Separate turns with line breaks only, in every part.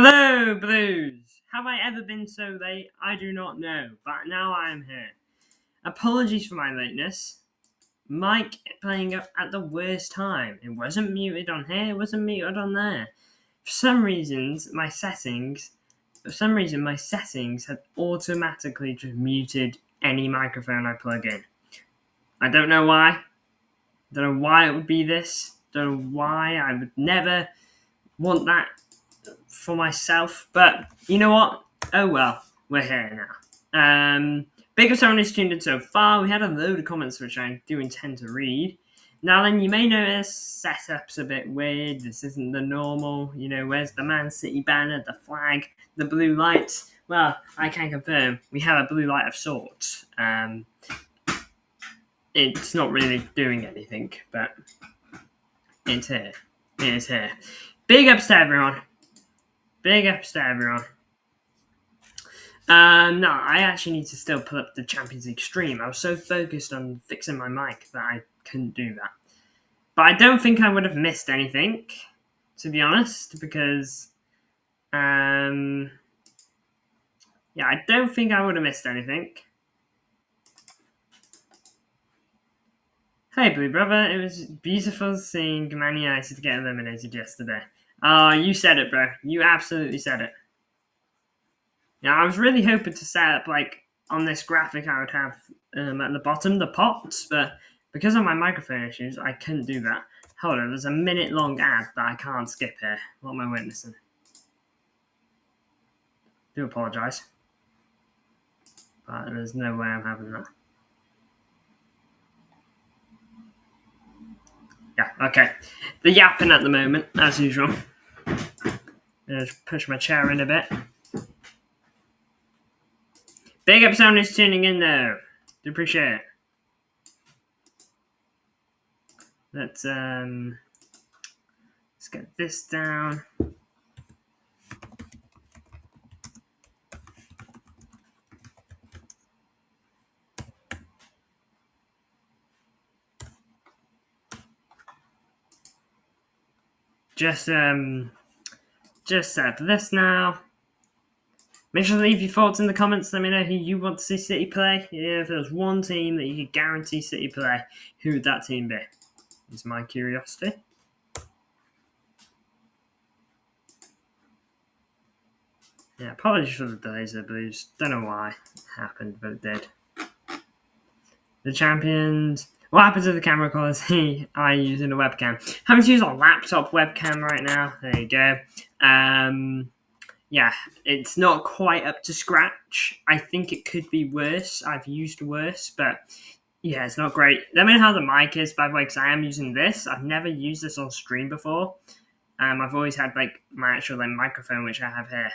Hello, Blues! Have I ever been so late? I do not know, but now I am here. Apologies for my lateness. Mic playing up at the worst time. It wasn't muted on here, it wasn't muted on there. For some reason, my settings have automatically just muted any microphone I plug in. I don't know why. Don't know why it would be this. Don't know why I would never want that for myself, but you know what? Oh well, we're here now. Big of someone who's tuned in so far. We had a load of comments which I do intend to read. Now then, you may notice setup's a bit weird. This isn't the normal, where's the Man City banner, the flag, the blue lights? Well, I can confirm we have a blue light of sorts. It's not really doing anything, but it's here. It is here. Big ups to everyone. Big ups to everyone. No, I actually need to still pull up the Champions League stream. I was so focused on fixing my mic that I couldn't do that. But I don't think I would have missed anything, to be honest, because, I don't think I would have missed anything. Hey, Blue Brother, it was beautiful seeing Man United get eliminated yesterday. Oh, you said it, bro. You absolutely said it. Yeah, I was really hoping to set up, on this graphic I would have at the bottom, the pots, but because of my microphone issues, I couldn't do that. Hold on, there's a minute-long ad that I can't skip here. What am I witnessing? Do apologise. But there's no way I'm having that. Yeah, okay. The yapping at the moment, as usual. Just push my chair in a bit. Big up someone who's tuning in though. Do appreciate it. Let's get this down. Just set up this now. Make sure to leave your thoughts in the comments. Let me know who you want to see City play. Yeah, if there's one team that you could guarantee City play, who would that team be? Is my curiosity. Yeah, apologies for the delays of the Blues. Don't know why it happened, but it did. The champions. What happens to the camera quality I use in a webcam? Having to use a laptop webcam right now. There you go. Yeah, it's not quite up to scratch. I think it could be worse. I've used worse, but yeah, it's not great. Let me know how the mic is, by the way, because I am using this. I've never used this on stream before. I've always had my actual microphone, which I have here.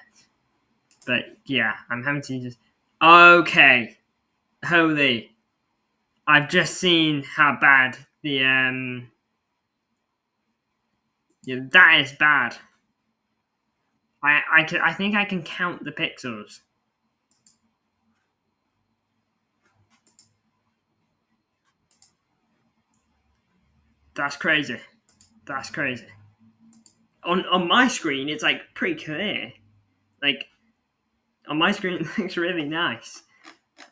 But yeah, I'm having to use this. Okay, holy! I've just seen how bad the that is bad. I think I can count the pixels. That's crazy. That's crazy. On my screen, it's pretty clear. On my screen, it looks really nice.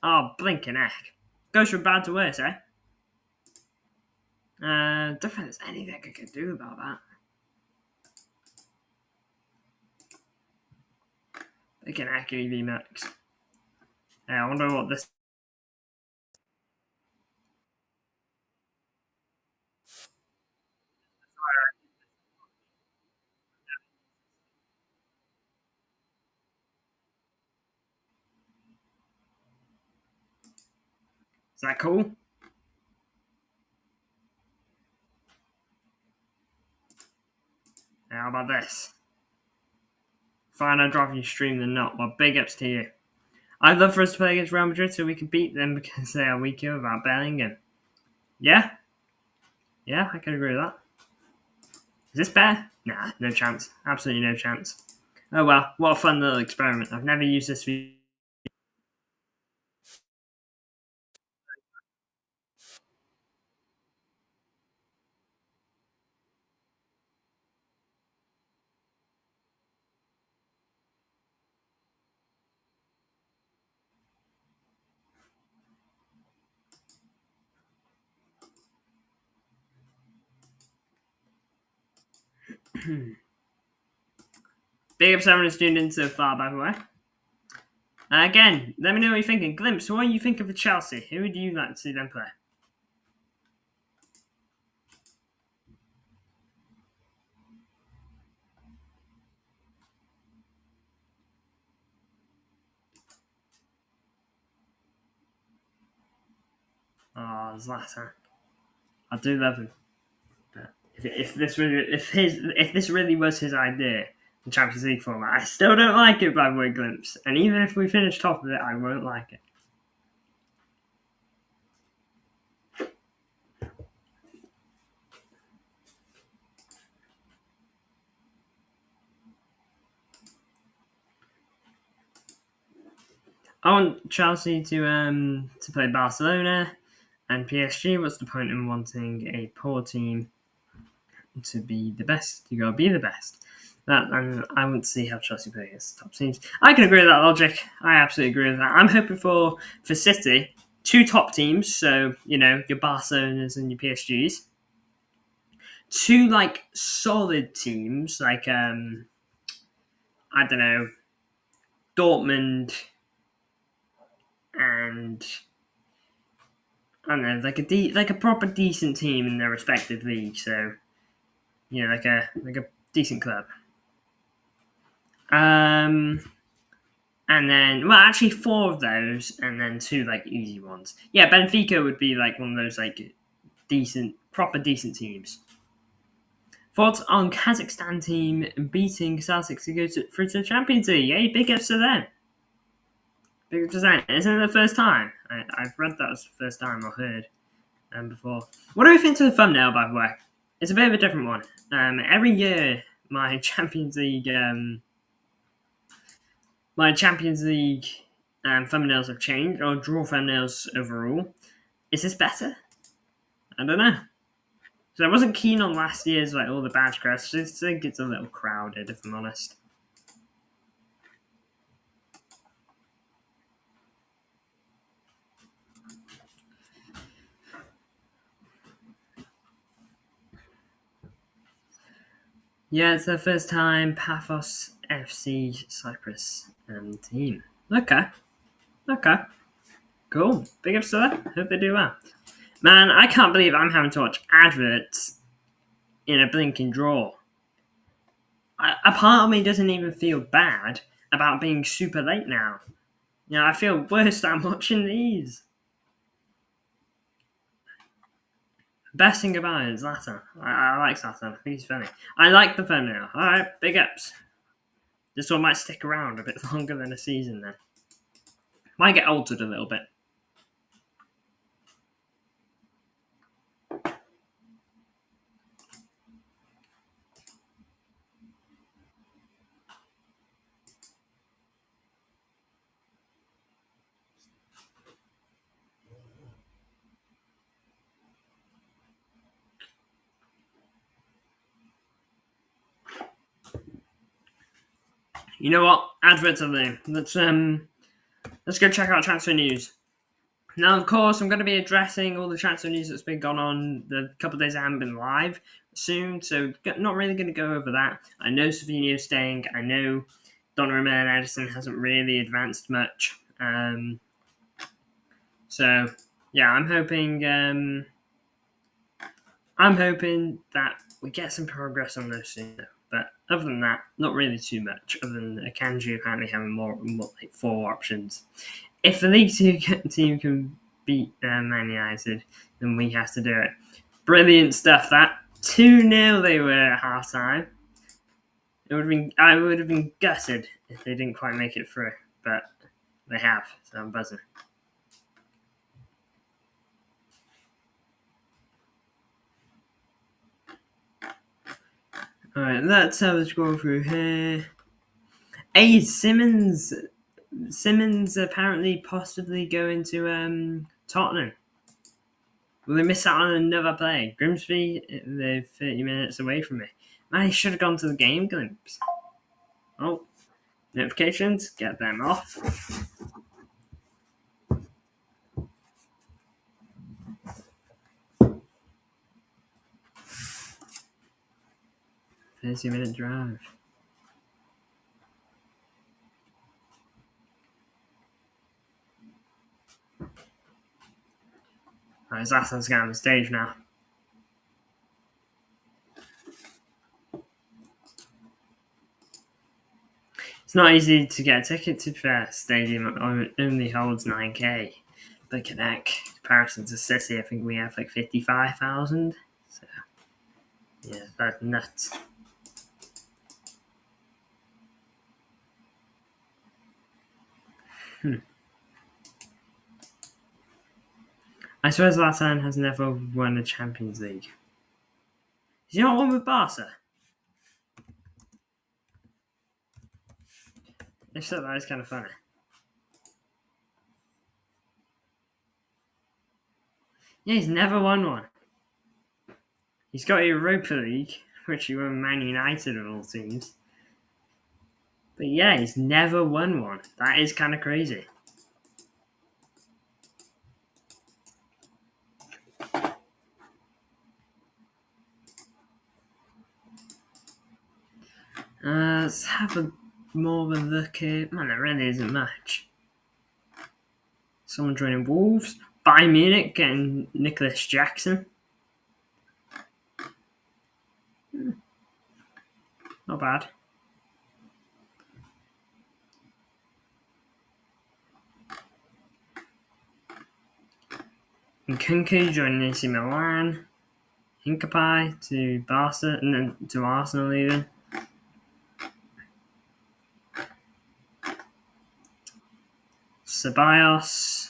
Oh, blinking heck. Goes from bad to worse, eh? Don't think there's anything I could do about that. Blinking heck, EV Max. I wonder what this. Is that cool? How about this? Fine, I'd rather you stream than not. Well, big ups to you. I'd love for us to play against Real Madrid so we can beat them because they are weaker without Bellingham. Yeah? Yeah, I can agree with that. Is this better? Nah, no chance. Absolutely no chance. Oh well, what a fun little experiment. I've never used this feature. Big up everyone who's tuned in so far, by the way. Again, let me know what you're thinking. Glimpse, what do you think of the Chelsea? Who would you like to see them play? Oh, Zlatan. I do love him. But if this really was his idea, the Champions League format, I still don't like it, by the way, Glimpse. And even if we finish top of it, I won't like it. I want Chelsea to play Barcelona and PSG. What's the point in wanting a poor team to be the best? You gotta be the best. I want to see how Chelsea play against top teams. I can agree with that logic. I absolutely agree with that. I'm hoping for City, two top teams. So your Barcelonas and your PSGs. Two like solid teams, like I don't know, Dortmund and I don't know, like a proper decent team in their respective league. So like a decent club. And then actually four of those, and then two like easy ones. Yeah, Benfica would be like one of those like proper decent teams. Thoughts on Kazakhstan team beating Celtics to go through to the Champions League? Hey, big ups to them. Big ups to them. Isn't it the first time? I've read that was the first time I heard before. What do we think to the thumbnail, by the way? It's a bit of a different one. Every year, my Champions League thumbnails have changed, or draw thumbnails overall. Is this better? I don't know. So I wasn't keen on last year's like all the badge crests. I think it's a little crowded, if I'm honest. Yeah, it's their first time Paphos FC Cyprus team. Okay. Cool. Big ups to that. Hope they do well. Man, I can't believe I'm having to watch adverts in a blinking draw. A part of me doesn't even feel bad about being super late now. I feel worse that I'm watching these. Best thing about it is Zlatan. I like Zlatan. I think he's funny. I like the thumbnail. Alright, big ups. This one might stick around a bit longer than a season then. Might get altered a little bit. You know what? Adverts are there. Let's go check out transfer news. Now, of course, I'm going to be addressing all the transfer news that's been gone on the couple of days I haven't been live soon, so not really going to go over that. I know Savino's staying. I know Donnarumma and Edison hasn't really advanced much. So yeah, I'm hoping that we get some progress on those soon. But other than that, not really too much. Other than Akanji apparently having more like 4 options. If the League 2 team can beat Man United, then we have to do it. Brilliant stuff. That 2-0 they were at half time. I would have been gutted if they didn't quite make it through, but they have. So I'm buzzing. Alright, let's have a scroll through here. Hey, Simmons apparently possibly going to Tottenham. Will they miss out on another play? Grimsby, they're 30 minutes away from me. Man, he should have gone to the game, Glimpse. Oh, notifications, get them off. 30 30-minute drive. Right, Zlatan's getting on the stage now. It's not easy to get a ticket to the stadium. Only holds 9k. Look at that. Comparison to City, I think we have like 55,000. So, yeah, that's nuts. I swear Zlatan has never won a Champions League. Has he not won with Barca? If so, that is kind of funny. Yeah, he's never won one. He's got a Europa League, which he won Man United of all teams. But yeah, he's never won one. That is kind of crazy. Let's have more of a look at... Man, there really isn't much. Someone joining Wolves. Bayern Munich getting Nicholas Jackson. Not bad. And Nkunku joining AC Milan. Hinkapai to Barca and then to Arsenal even. Ceballos.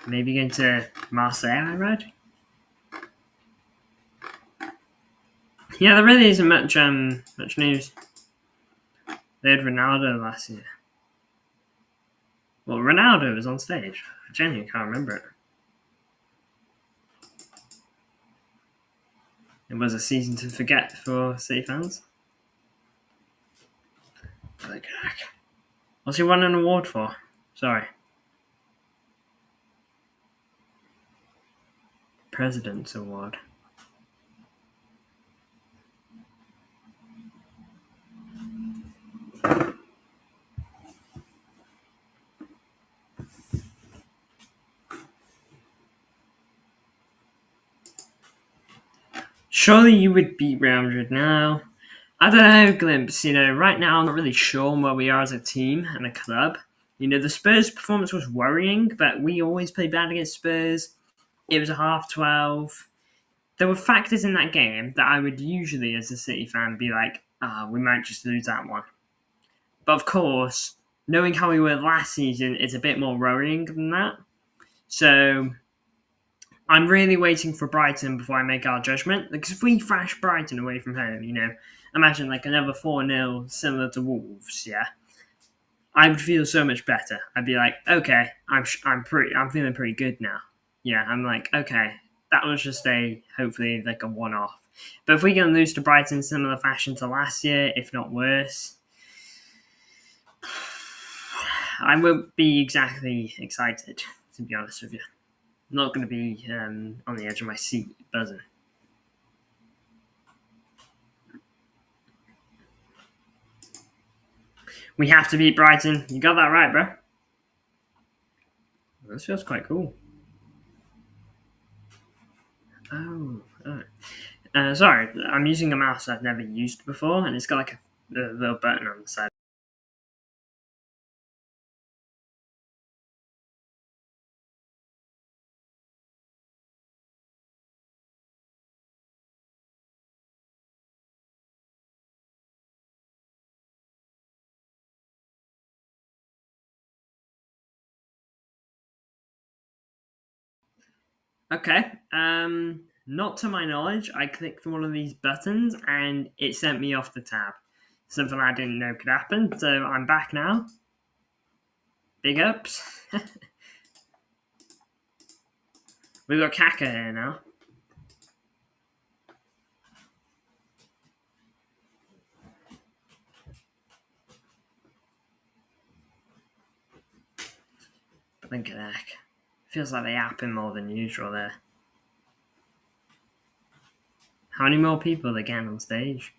Maybe going to Marseille, I read. Yeah, there really isn't much news. They had Ronaldo last year. Well, Ronaldo was on stage. I genuinely can't remember it. It was a season to forget for City fans. What's he won an award for? Sorry. President's Award. Surely you would beat Real Madrid now. I don't know, Glimpse. Right now I'm not really sure where we are as a team and a club. The Spurs performance was worrying, but we always play bad against Spurs. It was a half 12. There were factors in that game that I would usually, as a City fan, be like, we might just lose that one. But of course, knowing how we were last season is a bit more worrying than that. So I'm really waiting for Brighton before I make our judgment. Because if we thrash Brighton away from home, imagine like another 4-0 similar to Wolves, yeah, I would feel so much better. I'd be like, okay, I'm feeling pretty good now. Yeah, I'm like, okay, that was just hopefully like a one-off. But if we can lose to Brighton in similar fashion to last year, if not worse, I won't be exactly excited, to be honest with you. I'm not going to be on the edge of my seat buzzing. We have to beat Brighton. You got that right, bro. This feels quite cool. Oh. Sorry, I'm using a mouse I've never used before, and it's got like a little button on the side. Okay. Not to my knowledge. I clicked one of these buttons and it sent me off the tab. Something I didn't know could happen. So I'm back now. Big ups. We've got Kaka here now. Look at that. Feels like they app him more than usual there. How many more people are they getting on stage?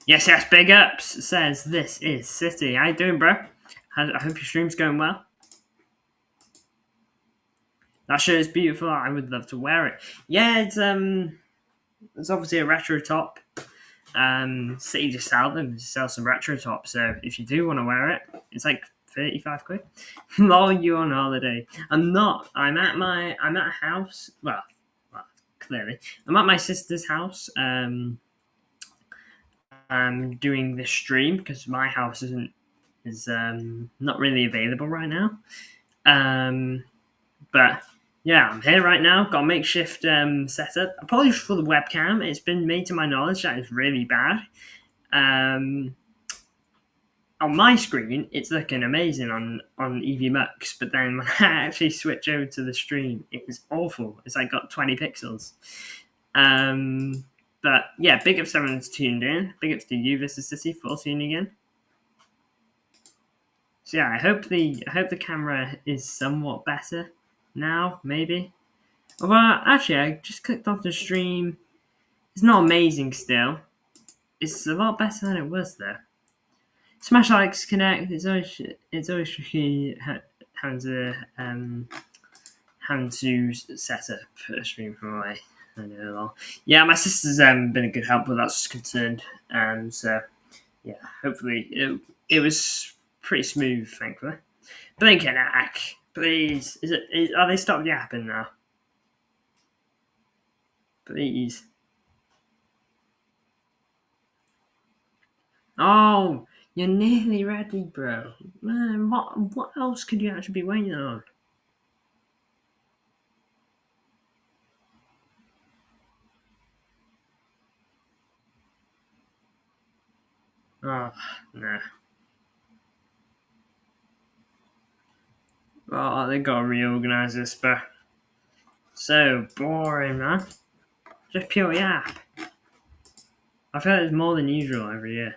Yes, yes, big ups says this is City. How you doing, bro? I hope your stream's going well. That shirt is beautiful. I would love to wear it. Yeah, it's obviously a retro top. City just sell some retro tops. So if you do want to wear it, it's like 35 quid. While you on holiday, I'm not. I'm at a house. Well, clearly, I'm at my sister's house. I'm doing this stream because my house is not really available right now. But yeah, I'm here right now. Got a makeshift setup. Apologies for the webcam. It's been made to my knowledge that it's really bad. On my screen, it's looking amazing on EVMux, but then when I actually switch over to the stream, it was awful. It's like got 20 pixels. But yeah, big ups to everyone that's tuned in. Big ups to you, Vista City, for tuning in. So yeah, I hope the camera is somewhat better now, maybe. Well, actually, I just clicked off the stream. It's not amazing still. It's a lot better than it was though. Smash likes connect. It's always tricky having to set up a stream from away. I know. Yeah, my sister's been a good help with that's concerned. So yeah, hopefully it was pretty smooth, thankfully. Blink and ack, please. Are they stopped yapping now? Please. Oh, you're nearly ready, bro. Man, what else could you actually be waiting on? Oh, no. Oh, they gotta reorganize this, but so boring, man. Just pure yap. I feel like it's more than usual every year.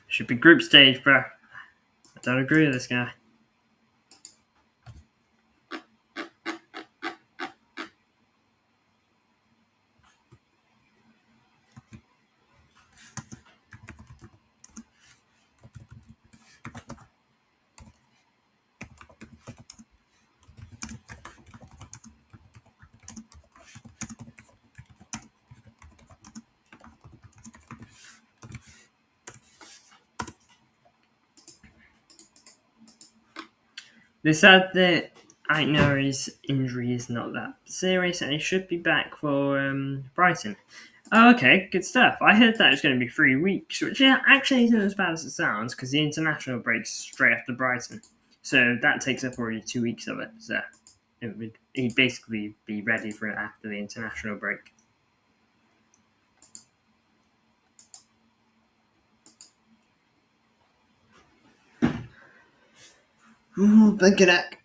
Should be group stage, bro. I don't agree with this guy. They said that Aitnori's injury is not that serious and he should be back for Brighton. Oh, okay, good stuff. I heard that it was going to be 3 weeks, which actually isn't as bad as it sounds because the international breaks straight after Brighton. So that takes up already 2 weeks of it. So he'd basically be ready for it after the international break. Ooh, Blinkeneck.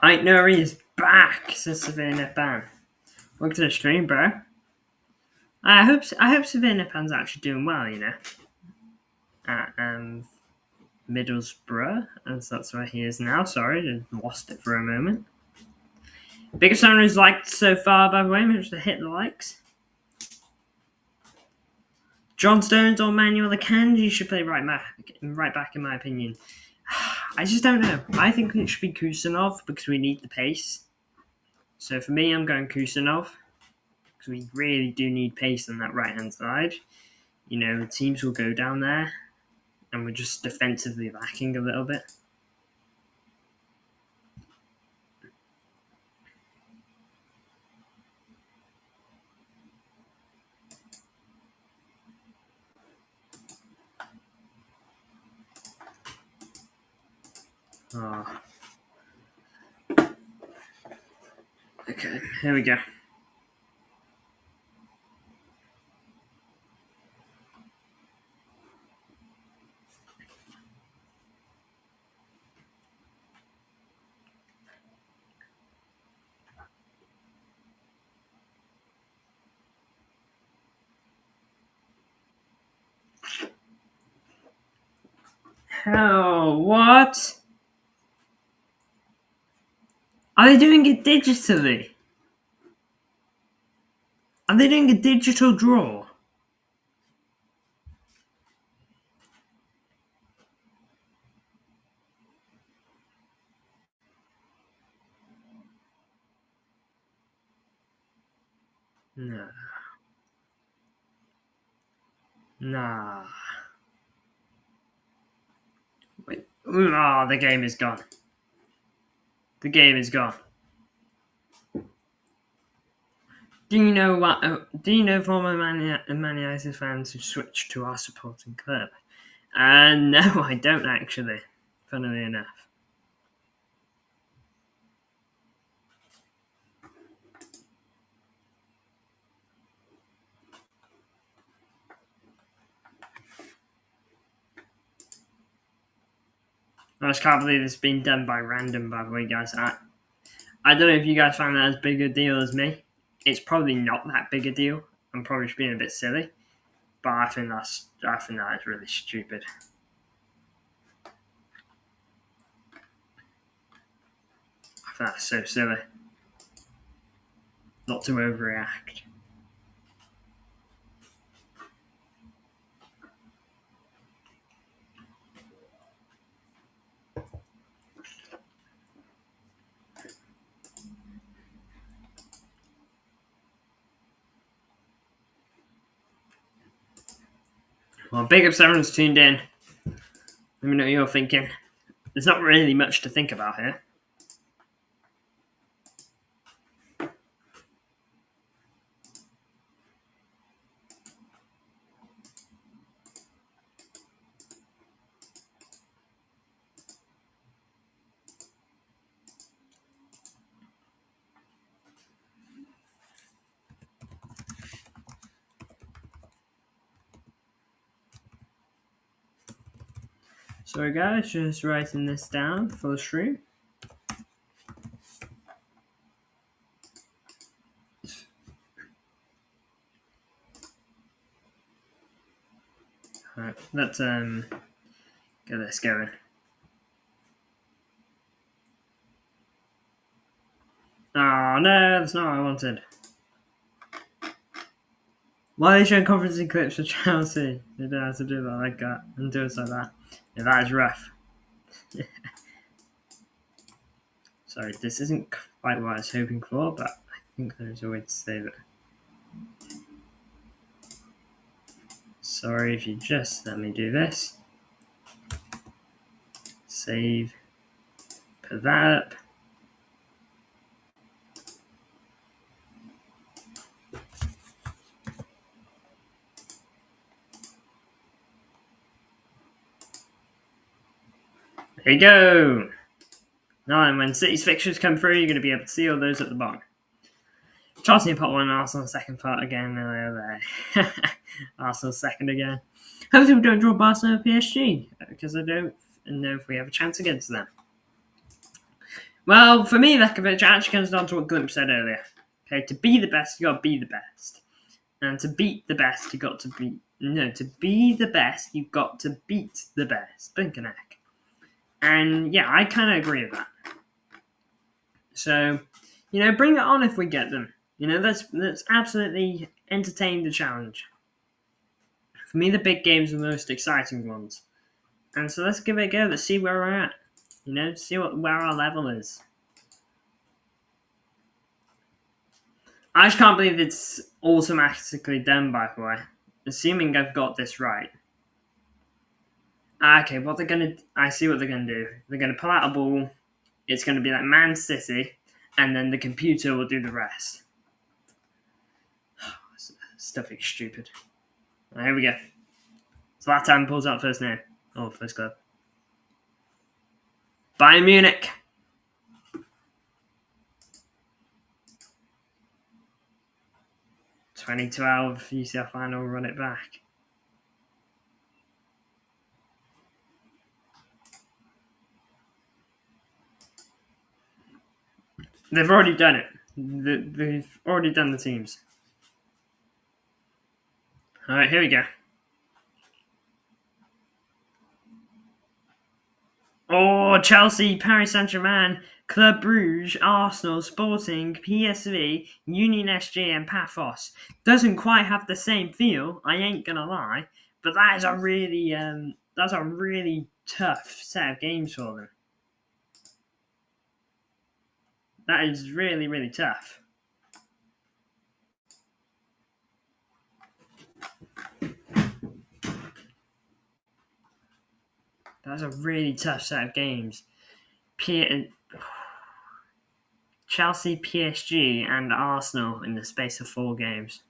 Aitnori is back, says Severe Nepan. Welcome to the stream, bro. I hope Severe Nepan's actually doing well, you know. At Middlesbrough, as that's where he is now. Sorry, I lost it for a moment. Biggest owners liked so far, by the way. Managed to hit the likes. John Stones or Manuel Akanji should play right back, in my opinion. I just don't know. I think it should be Kusanov because we need the pace. So for me, I'm going Kusanov because we really do need pace on that right-hand side. You know, teams will go down there and we're just defensively lacking a little bit. Oh. Okay, here we go. How? What? Are they doing it digitally? Are they doing a digital draw? No. Nah. Wait. Oh, the game is gone. The game is gone. Do you know what? Do you know former Man United fans who switched to our supporting club? No, I don't actually. Funnily enough. I just can't believe it's been done by random, by the way, guys. I don't know if you guys find that as big a deal as me. It's probably not that big a deal. I'm probably just being a bit silly, but I think that is really stupid. I think that's so silly. Not to overreact. Well, big up everyone's tuned in. Let me know what you're thinking. There's not really much to think about here. Sorry guys, just writing this down for the stream. Alright, let's get this going. Oh no, that's not what I wanted. Why are they showing conferencing clips for Chelsea? They don't have to do that like that and do it like that. Yeah, that is rough. Sorry, this isn't quite what I was hoping for, but I think there's a way to say that. Sorry if you just let me do this. Save. Put that up. There you go. Now, and when City's fixtures come through, you're going to be able to see all those at the bottom. Chelsea in pot one, Arsenal second part again. Arsenal second again. Hopefully we don't draw Barcelona PSG, because I don't know if we have a chance against them. Well, for me, Lekovic actually comes down to what Glimp said earlier. Okay, to be the best, you got to be the best. And to beat the best, you got to beat... No, to be the best, you've got to beat the best. Blink and egg. And yeah, I kind of agree with that. So, bring it on if we get them. Let's absolutely entertain the challenge. For me, the big games are the most exciting ones. And so let's give it a go. Let's see where we're at. See where our level is. I just can't believe it's automatically done, by the way. Assuming I've got this right. Okay, I see what they're gonna do. They're gonna pull out a ball. It's gonna be like Man City, and then the computer will do the rest. Stuff is stupid. Right, here we go. Zlatan pulls out first name. First club. Bayern Munich. (2012) UCL final, run it back. They've already done it. They've already done the teams. All right, here we go. Oh, Chelsea, Paris Saint-Germain, Club Brugge, Arsenal, Sporting, PSV, Union SG, and Paphos. Doesn't quite have the same feel, I ain't gonna lie, but that is a really tough set of games for them. That is really, really tough. That's a really tough set of games. Chelsea, PSG, and Arsenal in the space of 4 games.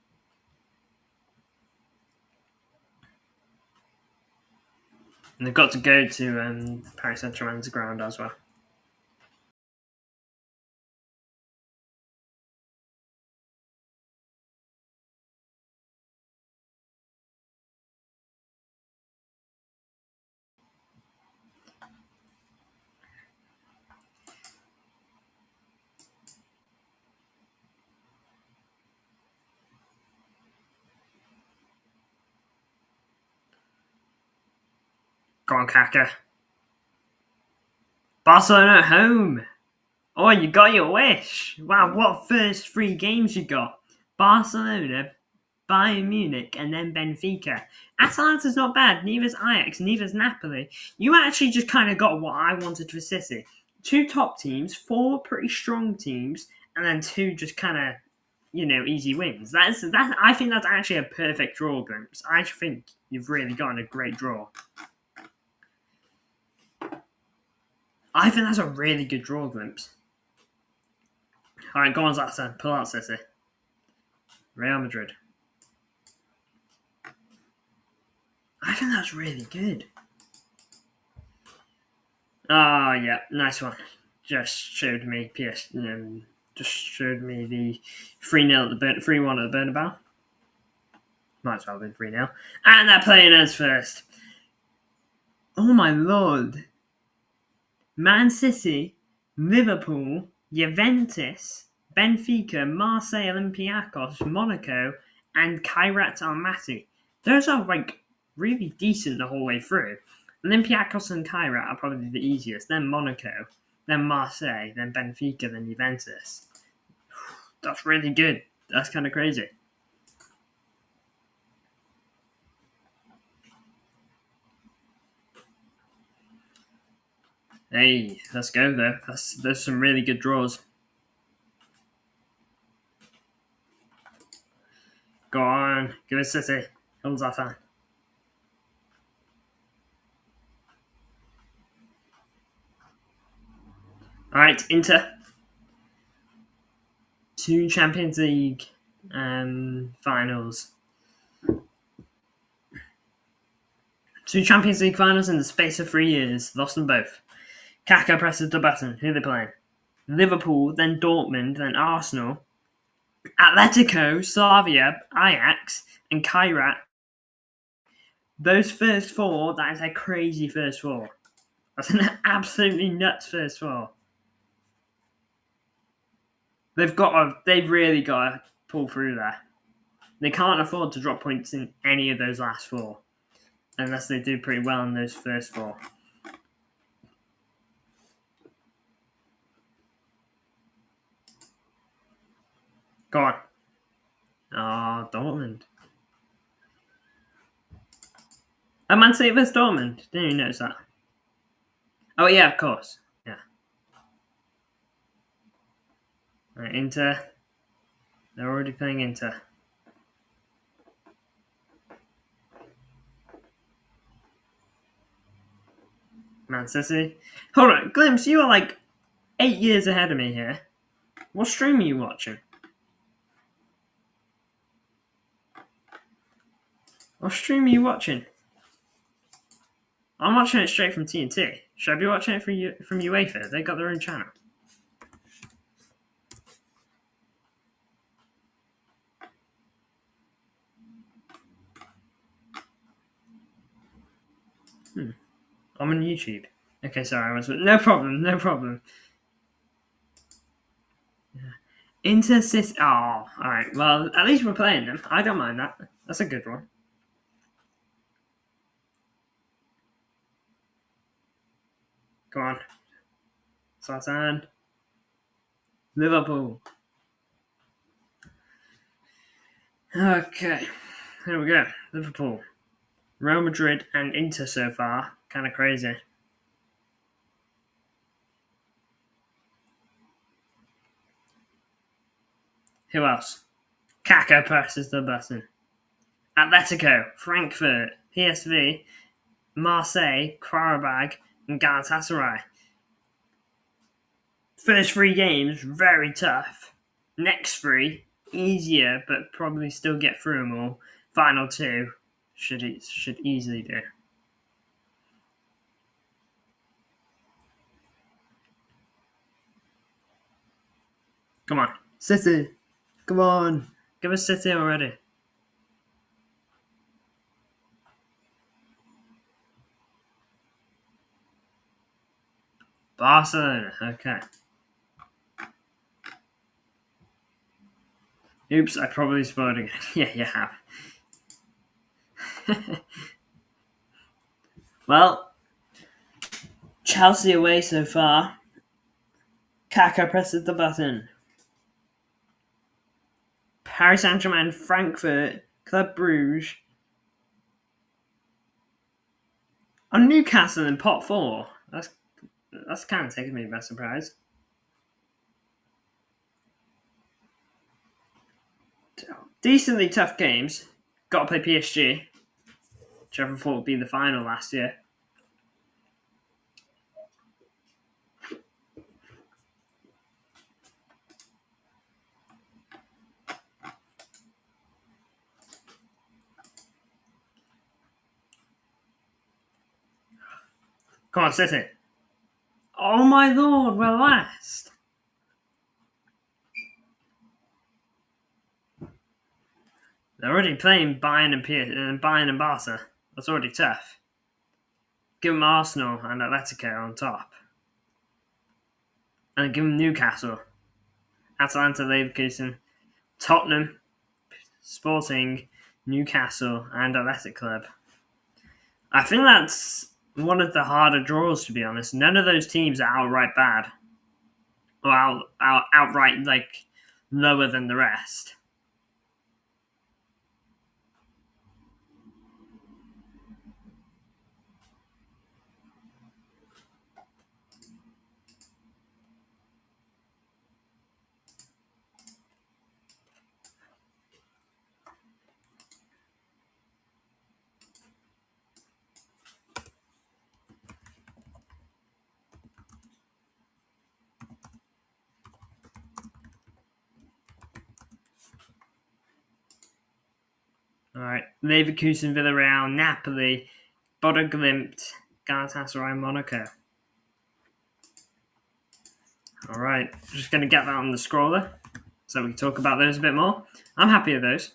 And they've got to go to Paris Saint-Germain's ground as well. Go on, Kaka. Barcelona at home. Oh, you got your wish. Wow, what first 3 games you got? Barcelona, Bayern Munich, and then Benfica. Atalanta's not bad. Neither's Ajax. Neither's Napoli. You actually just kind of got what I wanted for City. 2 top teams, 4 pretty strong teams, and then 2 just kind of, easy wins. I think that's actually a perfect draw, Glimpse. I think you've really gotten a great draw. I think that's a really good draw, Glimpse. All right, go on, Zlatan. Pull out City. Real Madrid. I think that's really good. Oh, yeah, nice one. Just showed me the 3-0 at the 3-1 at the Bernabeu. Might as well have been 3-0. And they're playing us first. Oh my lord. Man City, Liverpool, Juventus, Benfica, Marseille, Olympiacos, Monaco, and Kairat Almaty. Those are really decent the whole way through. Olympiacos and Kairat are probably the easiest. Then Monaco, then Marseille, then Benfica, then Juventus. That's really good. That's kind of crazy. Hey, let's go though. There's some really good draws. Go on, give us City. Hold Zlatan. All right, Inter. 2 Champions League finals. 2 Champions League finals in the space of 3 years. Lost them both. Kaka presses the button. Who are they playing? Liverpool, then Dortmund, then Arsenal, Atletico, Slavia, Ajax, and Kairat. Those first 4, that is a crazy first 4. That's an absolutely nuts first 4. They've really got to pull through there. They can't afford to drop points in any of those last 4, unless they do pretty well in those first 4. Go on. Oh, Dortmund. Man City vs Dortmund. Didn't even notice that. Oh yeah, of course. Yeah. Right, Inter. They're already playing Inter. Man City. Hold on, Glimpse, you are 8 years ahead of me here. What stream are you watching? What stream are you watching? I'm watching it straight from TNT. Should I be watching it from UEFA? They got their own channel. I'm on YouTube. Okay, sorry, I was no problem, no problem. Intercity. Oh, all right. Well, at least we're playing them. I don't mind that. That's a good one. Come on, Zlatan. Liverpool. Okay, here we go. Liverpool, Real Madrid, and Inter so far. Kind of crazy. Who else? Kaka presses the button. Atletico, Frankfurt, PSV, Marseille, Qarabag, and Galatasaray. First three games, very tough. Next three, easier, but probably still get through them all. Final two, should easily do. Come on, City. Come on, give us City already. Barcelona, okay. Oops, I probably spoiled again. Yeah, you have. Well, Chelsea away so far. Kaka presses the button. Paris Saint-Germain, Frankfurt, Club Bruges. On Newcastle in pot 4. That's kind of taken me by surprise. Decently tough games. Got to play PSG, which I thought would be the final last year. Come on, City. Oh my lord, we're last. They're already playing Bayern and Barca. That's already tough. Give them Arsenal and Atletico on top. And give them Newcastle, Atalanta, Leverkusen, Tottenham, Sporting, Newcastle, and Athletic Club. I think that's one of the harder draws, to be honest. None of those teams are outright bad. Or outright, like, lower than the rest. All right, Leverkusen, Villarreal, Napoli, Bodo Glimt, Galatasaray, Monaco. All right, just going to get that on the scroller so we can talk about those a bit more. I'm happy with those.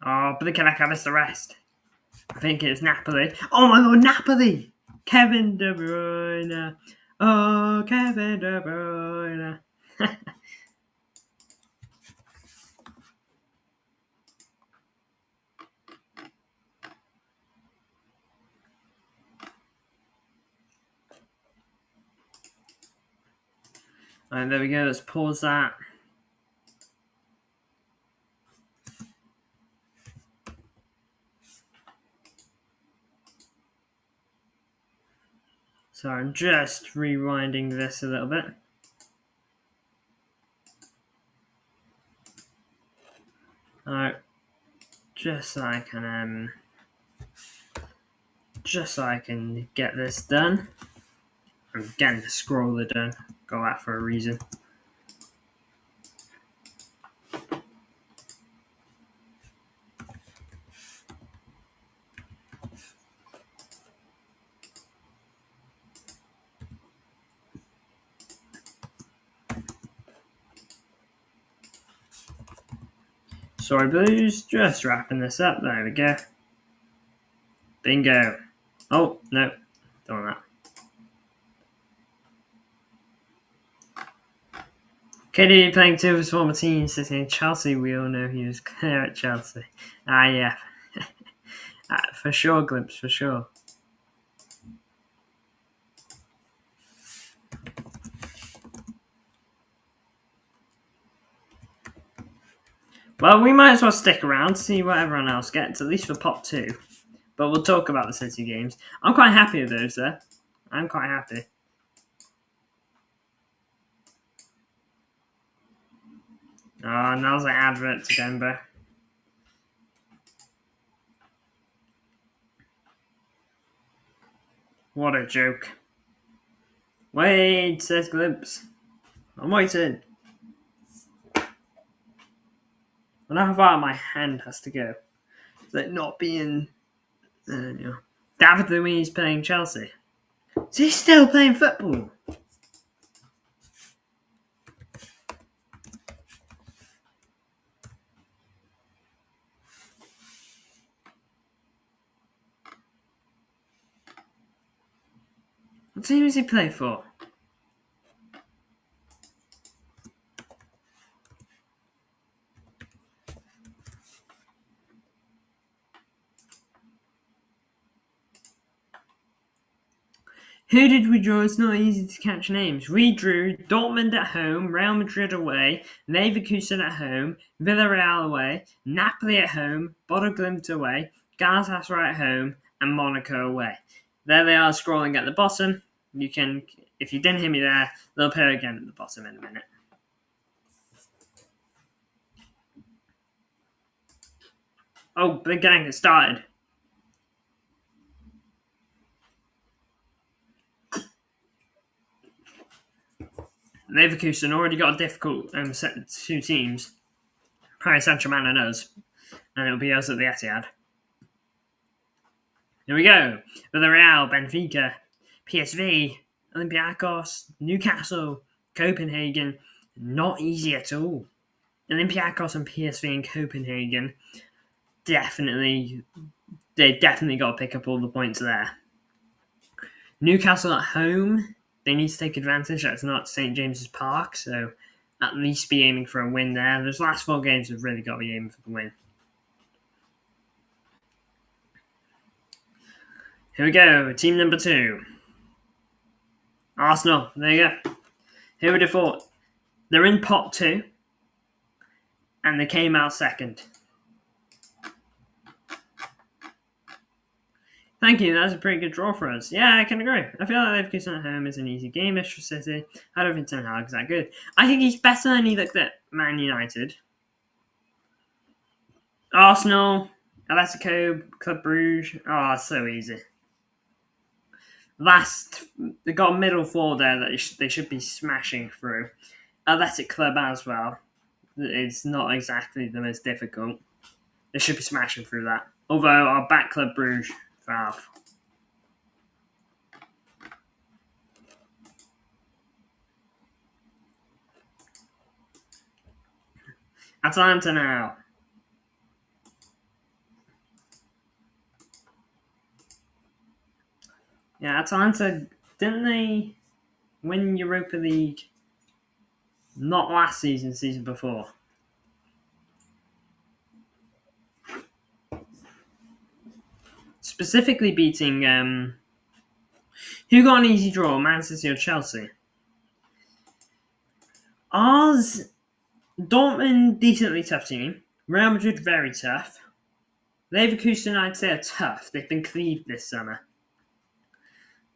Oh, but can I miss the rest? I think it's Napoli. Oh my lord, Napoli! Kevin De Bruyne. Oh, Kevin De Bruyne. Alright, there we go. Let's pause that. So I'm just rewinding this a little bit. Alright, just so I can get this done. I'm getting the scroller done. got that for a reason. Sorry, Blues. Just wrapping this up. There we go. Bingo. Oh, no. Don't want that. KD playing two of his former teams, sitting in Chelsea. We all know he was clear at Chelsea. Yeah. For sure, Glimpse, for sure. Well, we might as well stick around, see what everyone else gets, at least for Pot 2. But we'll talk about the City games. I'm quite happy with those, though. I'm quite happy. Oh, now's an advert to Denver. What a joke. Wait, says Glimpse. I'm waiting. I know how far my hand has to go. Is it not being... David Luiz playing Chelsea. Is he still playing football? What team does he play for? Who did we draw? It's not easy to catch names. We drew Dortmund at home, Real Madrid away, Leverkusen at home, Villarreal away, Napoli at home, Bodo Glimt away, Galatasaray at home, and Monaco away. There they are scrolling at the bottom. You can, if you didn't hear me there, they'll appear again at the bottom in a minute. Oh, the gang has started. Leverkusen already got a difficult set of two teams. Paris Saint-Germain and us. And it'll be us at the Etihad. Here we go. Villarreal, Benfica, PSV, Olympiacos, Newcastle, Copenhagen. Not easy at all. Olympiacos and PSV and Copenhagen they definitely got to pick up all the points there. Newcastle at home, they need to take advantage. That's not St. James's Park, so at least be aiming for a win there. Those last 4 games have really got to be aiming for the win. Here we go, team number 2. Arsenal, there you go. Who would have thought? They're in pot 2, and they came out second. Thank you, that's a pretty good draw for us. Yeah, I can agree. I feel like Leverkusen at home is an easy game. Manchester City, I don't think Ten Hag's that good. I think he's better than he looked at Man United. Arsenal, Atletico, Club Brugge. Oh, so easy. They got a middle 4 there that they should be smashing through. Athletic Club as well. It's not exactly the most difficult. They should be smashing through that. Although our back Club Brugge, Valve. Atalanta now. Yeah, Atalanta, didn't they win Europa League? Not last season, season before. Specifically beating, who got an easy draw, Man City or Chelsea? Ours, Dortmund, decently tough team. Real Madrid, very tough. Leverkusen, I'd say, are tough. They've been cleaved this summer.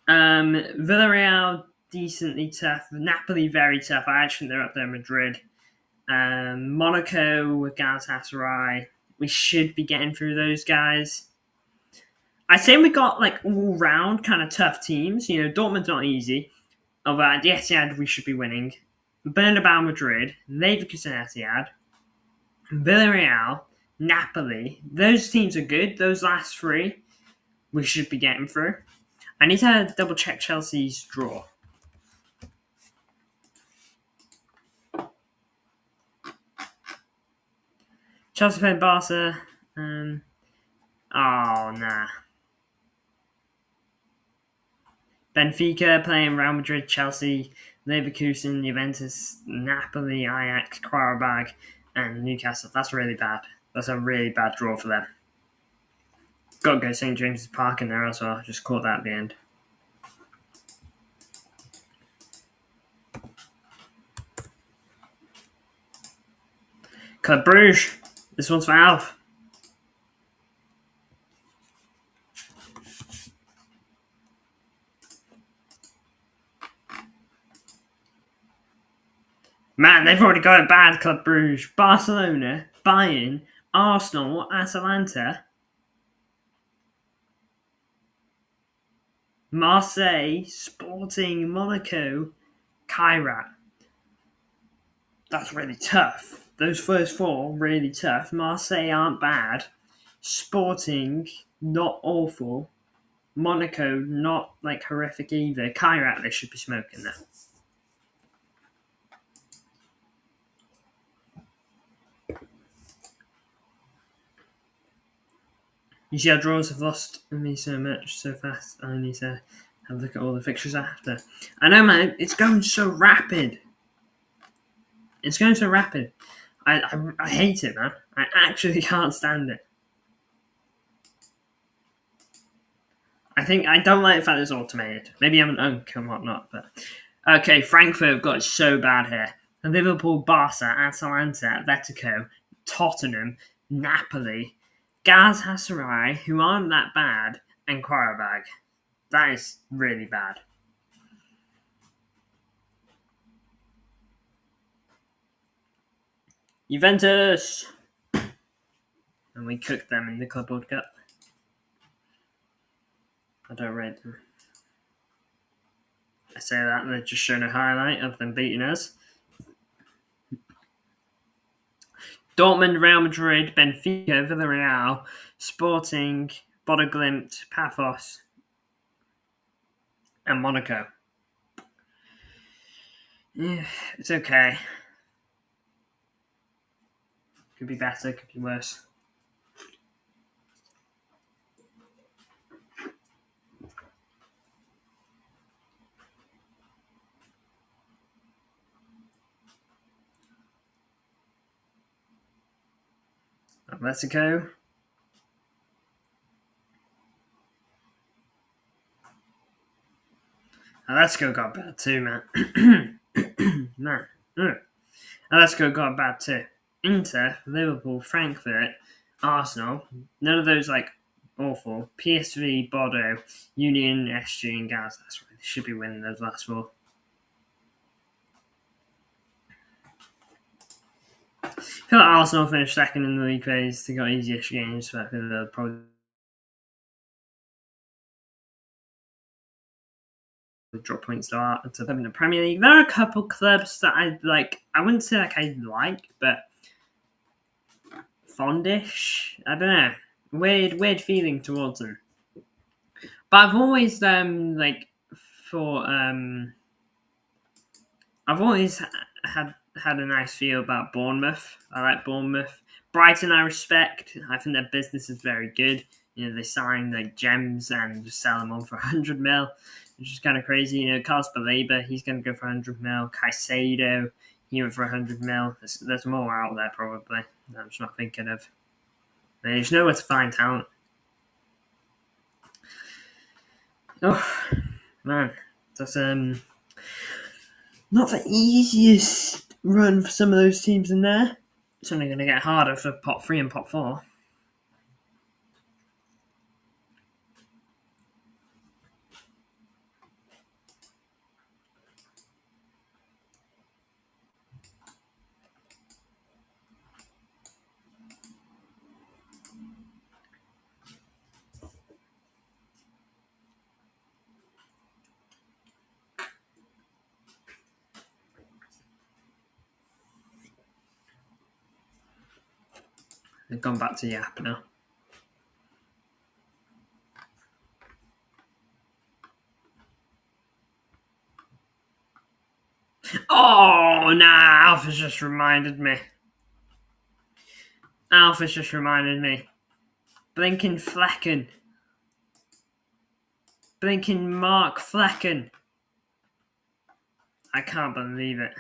Villarreal, decently tough. Napoli, very tough. I actually think they're up there. Madrid. Monaco with Galatasaray. We should be getting through those guys. I'd say we got like all round kind of tough teams. You know, Dortmund's not easy. Although at the Etihad we should be winning. Bernabeu, Madrid, Leverkusen, Etihad, Villarreal, Napoli. Those teams are good. Those last three we should be getting through. I need to double check Chelsea's draw. Chelsea playing Barca. Oh, nah. Benfica playing Real Madrid, Chelsea, Leverkusen, Juventus, Napoli, Ajax, Qarabag, and Newcastle. That's really bad. That's a really bad draw for them. Got to go St James's Park in there as well. Just caught that at the end. Club Bruges. This one's for Alf. Man, they've already got a bad Club Bruges. Barcelona, Bayern, Arsenal, Atalanta, Marseille, Sporting, Monaco, Kairat. That's really tough. Those first four, really tough. Marseille aren't bad. Sporting, not awful. Monaco, not like horrific either. Kairat, they should be smoking that. You see how draws have lost me so much so fast. I need to have a look at all the fixtures after. I know, man. It's going so rapid. It's going so rapid. I hate it, man. I actually can't stand it. I don't like the fact it's automated. Maybe I'm an unk and whatnot, but okay. Frankfurt have got it so bad here. Liverpool, Barca, Atalanta, Atletico, Tottenham, Napoli, Galatasaray, who aren't that bad, and Qarabag. That is really bad. Juventus! And we cooked them in the Club World Cup. I don't rate them. I say that, they're just showing a highlight of them beating us. Dortmund, Real Madrid, Benfica, Villarreal, Sporting, Bodo Glimt, Paphos, and Monaco. Yeah, it's okay. Could be better, could be worse. Atletico. Atletico got bad too, man. Man. Atletico got bad too. Inter, Liverpool, Frankfurt, Arsenal. None of those like awful. PSV, Bodo, Union, SG, and Gaz. That's right. They should be winning those last four. I feel like Arsenal finished second in the league phase. They got easiest games, but I feel they'll probably drop points to them in the Premier League. There are a couple clubs that I like. I wouldn't say like I like, but fondish. I don't know. Weird feeling towards them. But I've always like for I've always had a nice feel about Bournemouth. I like Bournemouth. Brighton, I respect. I think their business is very good. You know, they sign like gems and just sell them on for 100 mil, which is kind of crazy. You know, Carlos Baleba, he's going to go for 100 mil. Caicedo, he went for 100 mil. There's more out there probably. I'm just not thinking of. They just know where to find talent. Oh man, that's not the easiest run for some of those teams in there. It's only going to get harder for pot 3 and pot 4. They've gone back to Yap now. Oh, nah, Alpha's just reminded me. Blinking Flecken. Blinking Mark Flecken. I can't believe it.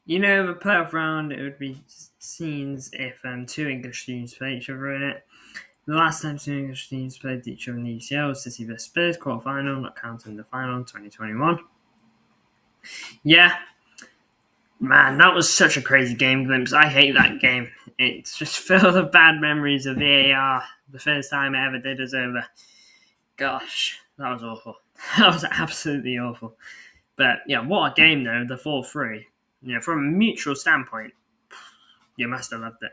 You know, the playoff round, it would be scenes if two English teams play each other in it. The last time two English teams played each other in the UCL was City vs Spurs quarterfinal, not counting the final in 2021. Yeah, man, that was such a crazy game glimpse. I hate that game. It's just filled with bad memories of VAR. The first time I ever did us over. Gosh, that was awful. That was absolutely awful. But yeah, what a game though, the 4-3. You know, from a mutual standpoint, you must have loved it.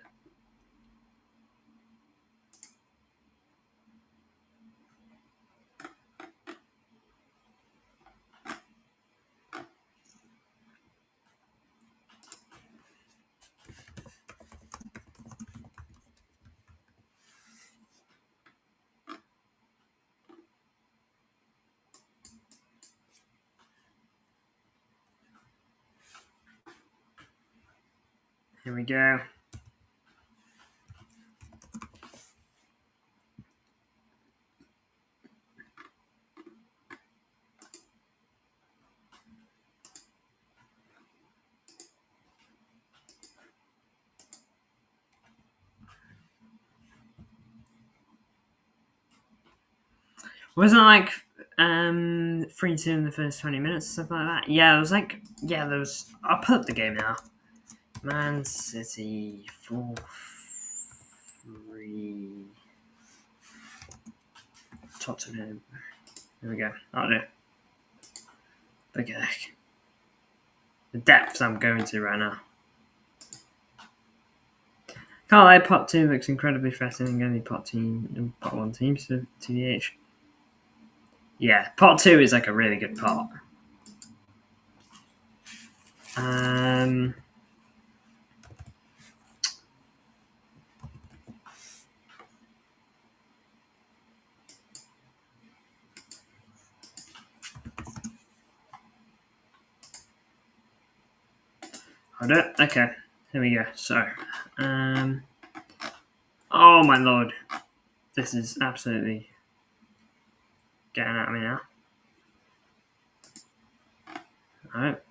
Here we go. Wasn't it like 3-2 in the first 20 minutes, stuff like that? Yeah, it was like, yeah, there was. I'll put up the game now. Man City 4-3. Tottenham. Here we go. I'll do it. Okay. The depths I'm going to right now. Can't lie, pot 2 looks incredibly threatening. Only pot 1 team, so TVH. Yeah, pot 2 is like a really good pot. Hold it. Okay, here we go. So, oh my lord, this is absolutely getting at me now. Alright.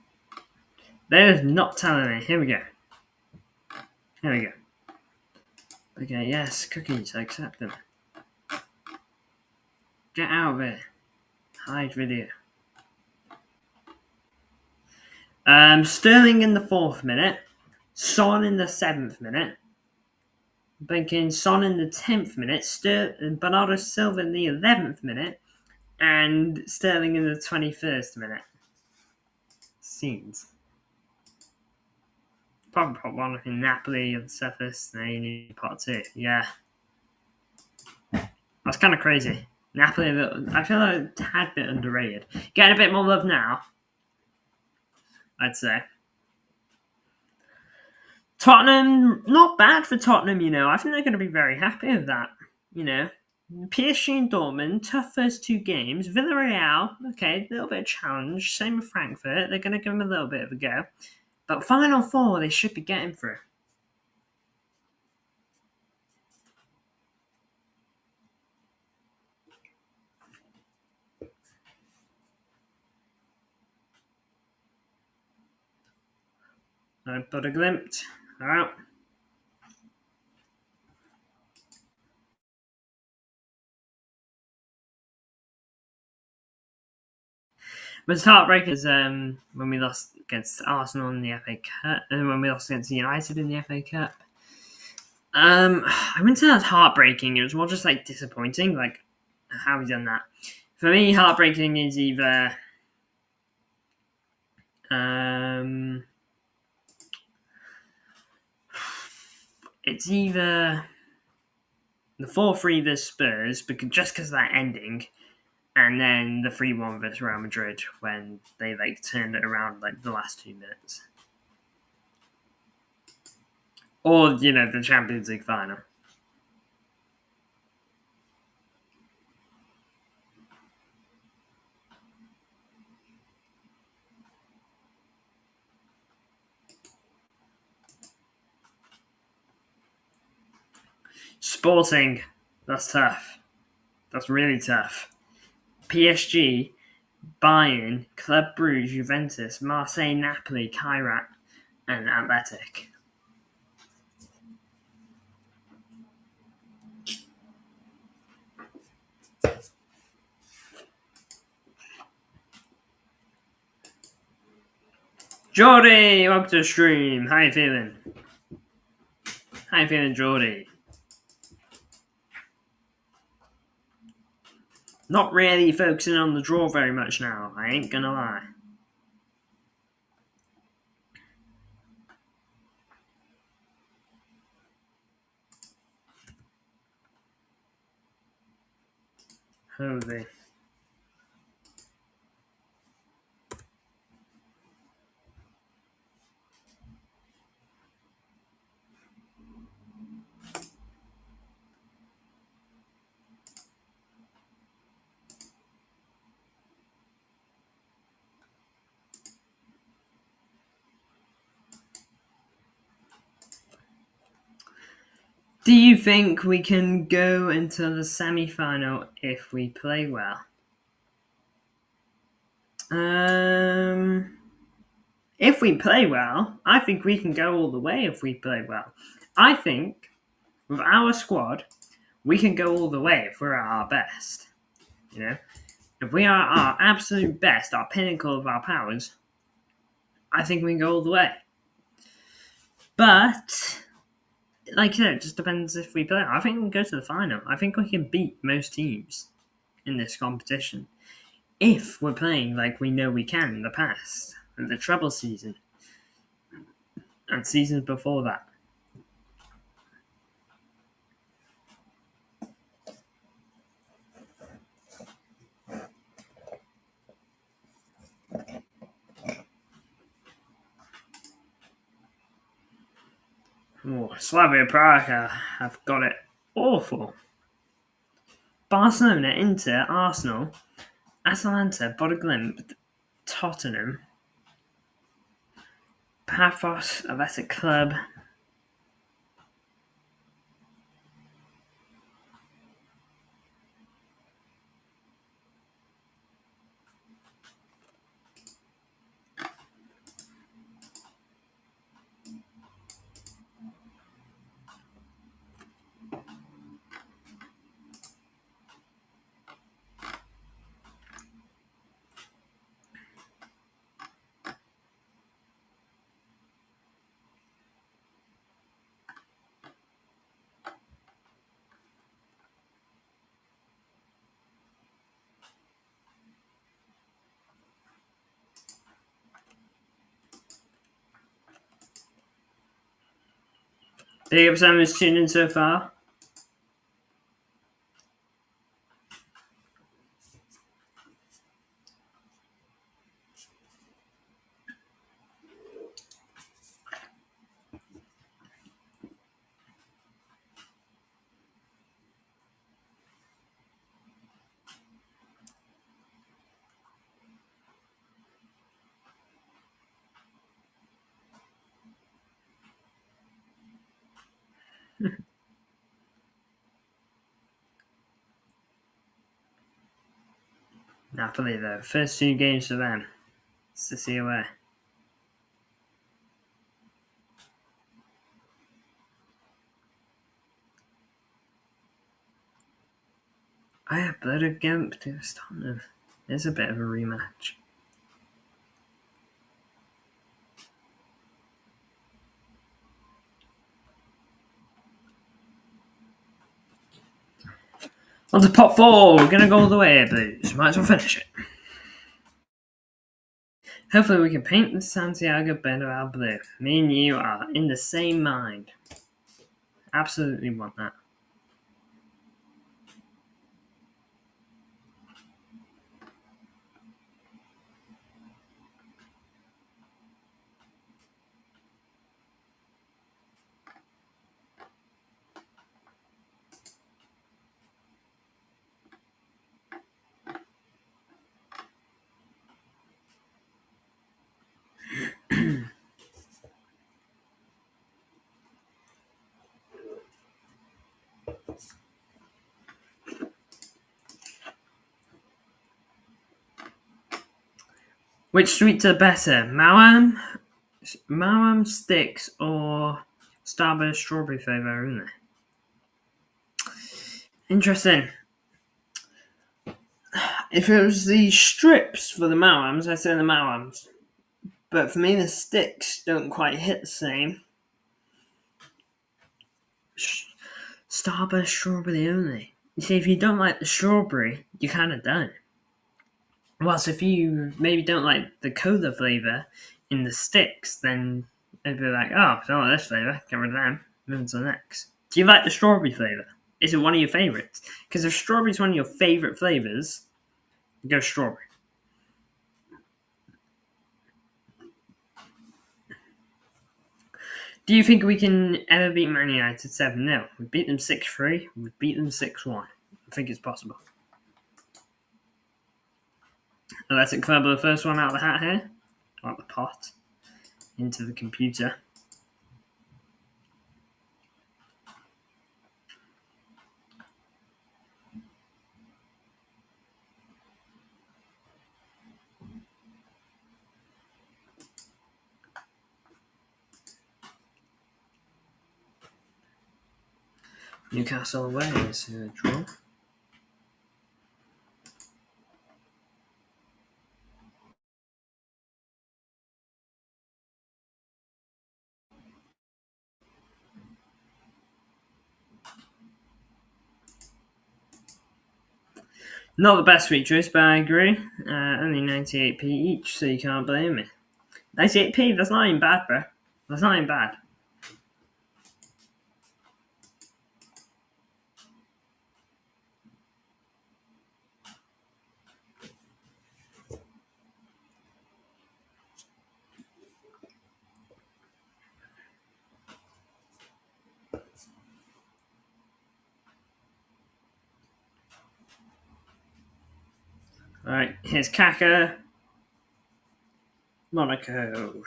They're not telling me. Here we go. Okay, yes, cookies, I accept them. Get out of it. Hide video. Sterling in the 4th minute. Son in the 7th minute. Blinking Son in the 10th minute. Bernardo Silva in the 11th minute. And Sterling in the 21st minute. Scenes. Probably pot 1 in Napoli on the surface. Now you need pot 2. Yeah. That's kind of crazy. Napoli, I feel like a tad bit underrated. Getting a bit more love now, I'd say. Tottenham, not bad for Tottenham, you know. I think they're going to be very happy with that, you know. PSG and Dortmund, tough first 2 games. Villarreal, okay, a little bit of challenge. Same with Frankfurt. They're going to give them a little bit of a go. But Final 4, they should be getting through. I put a glimpse. All right. But it's heartbreakers when we lost against Arsenal in the FA Cup, and when we lost against United in the FA Cup. I wouldn't say that's heartbreaking. It was more just like disappointing, like how he done that. For me, heartbreaking is either it's either the 4-3 versus Spurs, because of that ending, and then the 3-1 versus Real Madrid when they turned it around the last 2 minutes, or the Champions League final. Sporting, that's tough. That's really tough. PSG, Bayern, Club Brugge, Juventus, Marseille, Napoli, Kairat, and Athletic. Jordy, welcome to the stream. How you feeling? How you feeling, Jordy? Not really focusing on the draw very much now, I ain't gonna lie. Holy. Do you think we can go into the semi-final if we play well? If we play well, I think we can go all the way if we play well. I think with our squad, we can go all the way if we're at our best. If we are our absolute best, our pinnacle of our powers, I think we can go all the way. But it just depends if we play. I think we can go to the final. I think we can beat most teams in this competition if we're playing like we know we can in the past, in the treble season, and seasons before that. Slavia Praga have got it awful. Barcelona, Inter, Arsenal, Atalanta, Bodeglimt, Tottenham, Paphos, Athletic Club. Big up Sam who's tuned in so far. Napoli, though. First 2 games for them. It's to see away. I have blood against Tottenham. There's a bit of a rematch. On to pot 4. We're gonna go all the way, Blues. Might as well finish it. Hopefully we can paint the Santiago Bernabéu blue. Me and you are in the same mind. Absolutely want that. Which sweets are better, Mawam sticks or Starburst strawberry flavour, isn't it? Interesting. If it was the strips for the Mawams, I'd say the Mawams. But for me, the sticks don't quite hit the same. Starburst strawberry only. You see, if you don't like the strawberry, you're kind of done. Whilst if you maybe don't like the cola flavour in the sticks, then it'd be like, oh, I don't like this flavour, get rid of them, move on to the next. Do you like the strawberry flavour? Is it one of your favourites? Because if strawberry is one of your favourite flavours, go strawberry. Do you think we can ever beat Man United 7-0? We beat them 6-3, we beat them 6-1. I think it's possible. Athletic Club are the first one out of the hat here. Out the pot. Into the computer. Newcastle away is a draw. Not the best features, but I agree. Only 98p each, so you can't blame me. 98p, that's not even bad, bro. That's not even bad. Alright, here's Kaka. Monaco.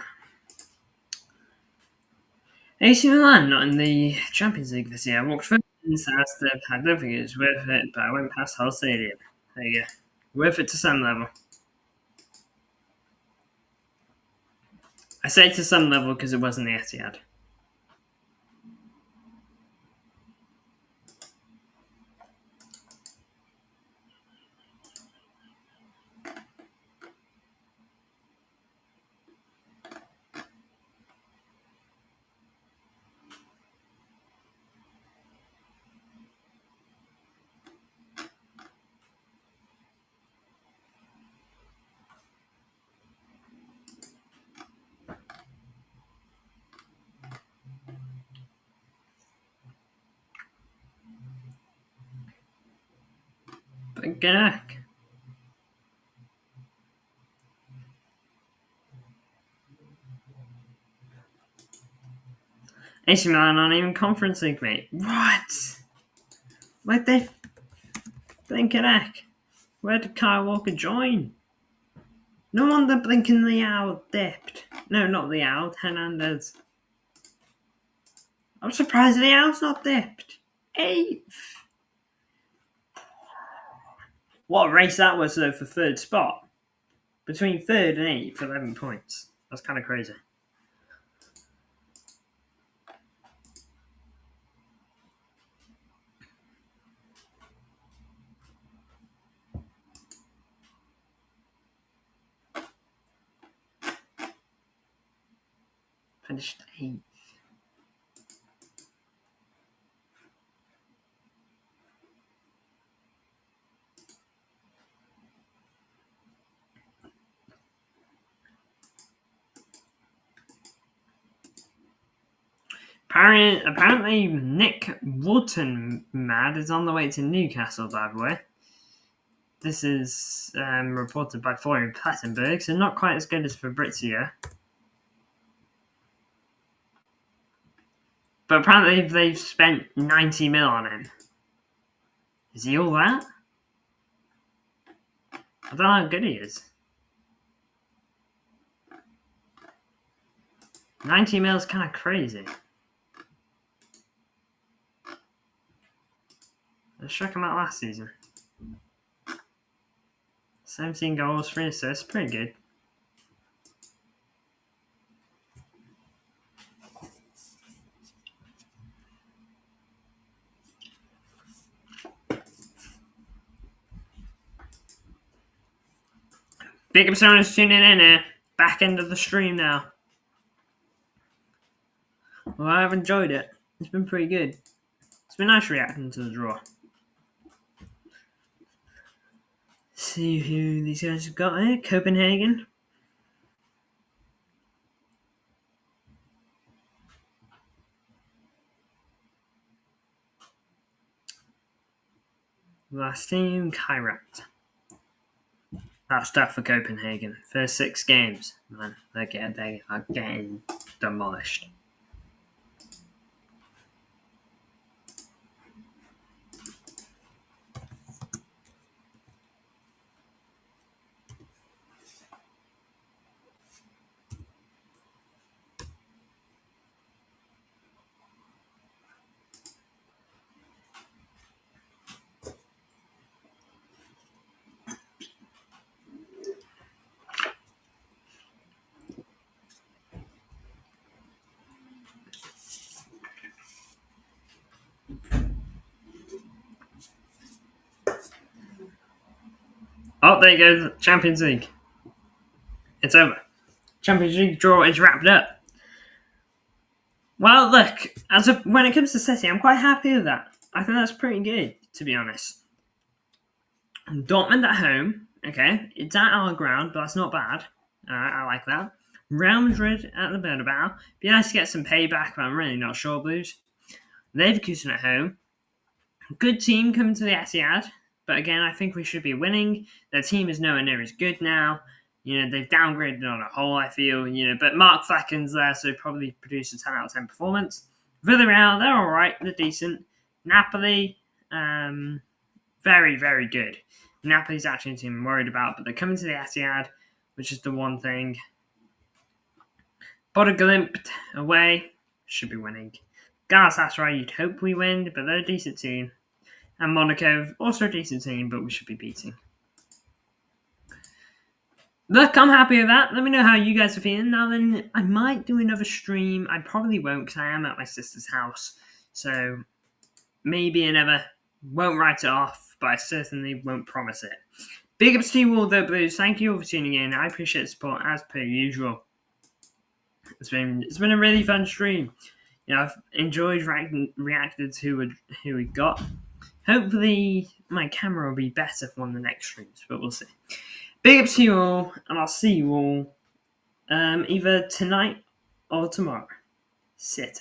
AC Milan not in the Champions League this year. I walked through the I don't think it was worth it, but I went past Hull Stadium. There you go. Worth it to some level. I say to some level because it wasn't the Etihad. But get back. AC Milan aren't even Conference League, mate. What? Where'd they blinking heck? Where did Kyle Walker join? No wonder Blinking the Owl dipped. No, not the Owl, Hernandez. I'm surprised the Owl's not dipped. 8th. What a race that was, though, for third spot. Between 3rd and 8th, 11 points. That's kind of crazy. Finished 8th. Apparently, Nick Woolton-Mad is on the way to Newcastle, by the way. This is reported by Florian Plettenberg, so not quite as good as Fabrizio. But apparently they've spent 90 mil on him. Is he all that? I don't know how good he is. 90 mil is kind of crazy. Let's check him out last season. 17 goals, 3 assists, pretty good. Big up someone who's tuning in here. Back end of the stream now. Well, I've enjoyed it. It's been pretty good. It's been nice reacting to the draw. See who these guys have got here. Copenhagen. Last team, Kairat. That's tough for Copenhagen. First 6 games, man, they are getting demolished. Oh, there you go, Champions League. It's over. Champions League draw is wrapped up. Well, look, when it comes to City, I'm quite happy with that. I think that's pretty good, to be honest. Dortmund at home, okay, it's at our ground, but that's not bad. I like that. Real Madrid at the Bernabeu. Be nice to get some payback, but I'm really not sure, Blues. Leverkusen at home. Good team coming to the Etihad, but again, I think we should be winning. Their team is nowhere near as good now. They've downgraded on a whole, I feel. But Mark Flecken's there, so probably produce a 10 out of 10 performance. Villarreal, they're all right. They're decent. Napoli, very, very good. Napoli's actually a team I'm worried about, but they're coming to the Etihad, which is the one thing. Bodo Glimt away, should be winning. Galatasaray, you'd hope we win, but they're a decent team. And Monaco, also a decent team, but we should be beating. Look, I'm happy with that. Let me know how you guys are feeling. Now then, I might do another stream. I probably won't because I am at my sister's house. So, maybe another. Won't write it off, but I certainly won't promise it. Big ups to you all, though, Blues. Thank you all for tuning in. I appreciate the support, as per usual. It's been a really fun stream. I've enjoyed reacting to who we got. Hopefully, my camera will be better for one of the next streams, but we'll see. Big ups to you all, and I'll see you all either tonight or tomorrow. Sit